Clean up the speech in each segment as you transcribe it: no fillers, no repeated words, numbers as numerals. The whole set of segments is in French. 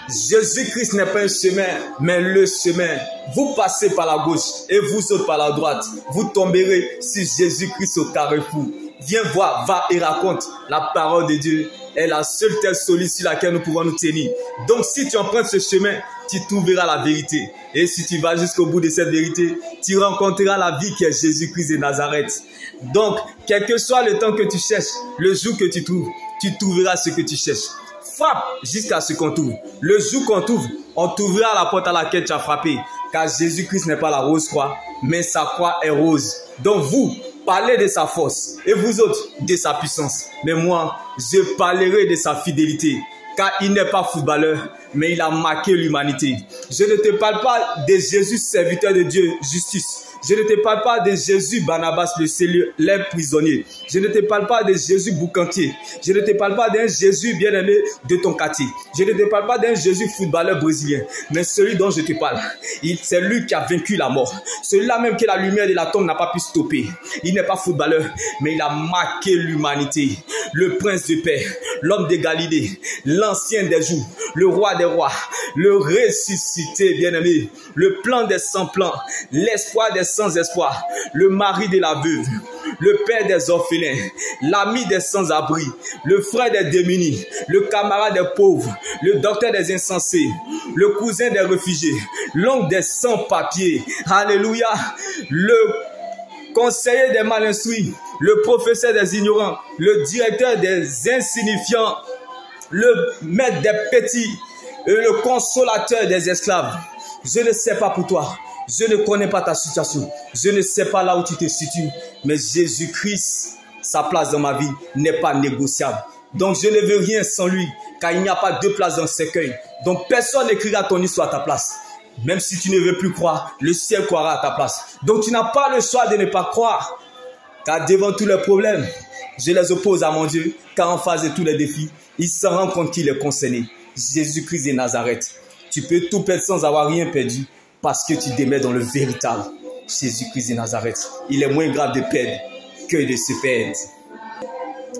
Jésus-Christ n'est pas un chemin, mais le chemin. Vous passez par la gauche et vous autres par la droite. Vous tomberez sur Jésus-Christ au carrefour. Viens voir, va et raconte. La parole de Dieu est la seule telle solide sur laquelle nous pouvons nous tenir. Donc si tu empruntes ce chemin, tu trouveras la vérité. Et si tu vas jusqu'au bout de cette vérité, tu rencontreras la vie qui est Jésus-Christ de Nazareth. Donc, quel que soit le temps que tu cherches, le jour que tu trouveras ce que tu cherches. Frappe jusqu'à ce qu'on t'ouvre. Le jour qu'on t'ouvre, on t'ouvrira la porte à laquelle tu as frappé. Car Jésus-Christ n'est pas la rose croix, mais sa croix est rose. Donc vous, parlez de sa force. Et vous autres, de sa puissance. Mais moi, je parlerai de sa fidélité. Car il n'est pas footballeur, mais il a marqué l'humanité. Je ne te parle pas de Jésus, serviteur de Dieu, justice. Je ne te parle pas de Jésus Barnabas, le célèbre prisonnier. Je ne te parle pas de Jésus boucantier. Je ne te parle pas d'un Jésus bien-aimé de ton quartier. Je ne te parle pas d'un Jésus footballeur brésilien. Mais celui dont je te parle, c'est lui qui a vaincu la mort. Celui-là même que la lumière de la tombe n'a pas pu stopper. Il n'est pas footballeur, mais il a marqué l'humanité. Le prince de paix, l'homme de Galilée, l'ancien des jours, le roi des rois, le ressuscité bien-aimé, le plan des sans plans, l'espoir des sans espoir, le mari de la veuve, le père des orphelins, l'ami des sans-abri, le frère des démunis, le camarade des pauvres, le docteur des insensés, le cousin des réfugiés, l'oncle des sans-papiers, alléluia, le conseiller des mal instruits, le professeur des ignorants, le directeur des insignifiants, le maître des petits et le consolateur des esclaves. Je ne sais pas pour toi, je ne connais pas ta situation, je ne sais pas là où tu te situes, mais Jésus-Christ, sa place dans ma vie n'est pas négociable. Donc je ne veux rien sans lui, car il n'y a pas deux places dans le cercueil. Donc personne n'écrira ton histoire à ta place. Même si tu ne veux plus croire, le ciel croira à ta place. Donc tu n'as pas le choix de ne pas croire. Car devant tous les problèmes, je les oppose à mon Dieu. Car en face de tous les défis, il se rend compte qu'il est concerné. Jésus-Christ de Nazareth. Tu peux tout perdre sans avoir rien perdu. Parce que tu demeures dans le véritable Jésus-Christ de Nazareth. Il est moins grave de perdre que de se perdre.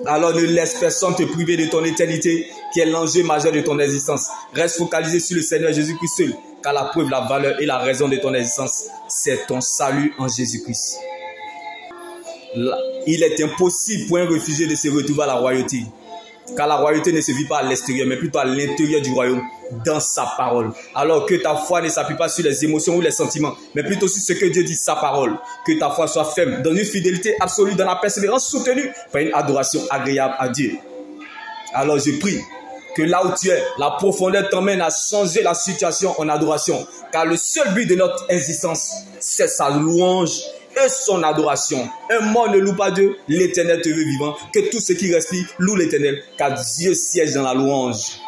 Alors ne laisse personne te priver de ton éternité, qui est l'enjeu majeur de ton existence. Reste focalisé sur le Seigneur Jésus-Christ seul, car la preuve, la valeur et la raison de ton existence, c'est ton salut en Jésus-Christ. Il est impossible pour un réfugié de se retrouver à la royauté, car la royauté ne se vit pas à l'extérieur, mais plutôt à l'intérieur du royaume, dans sa parole. Alors que ta foi ne s'appuie pas sur les émotions ou les sentiments, mais plutôt sur ce que Dieu dit, sa parole. Que ta foi soit ferme, dans une fidélité absolue, dans la persévérance soutenue par une adoration agréable à Dieu. Alors je prie que là où tu es, la profondeur t'emmène à changer la situation en adoration. Car le seul but de notre existence, c'est sa louange et son adoration. Un mort ne loue pas Dieu, l'Éternel te veut vivant. Que tout ce qui respire loue l'Éternel, car Dieu siège dans la louange.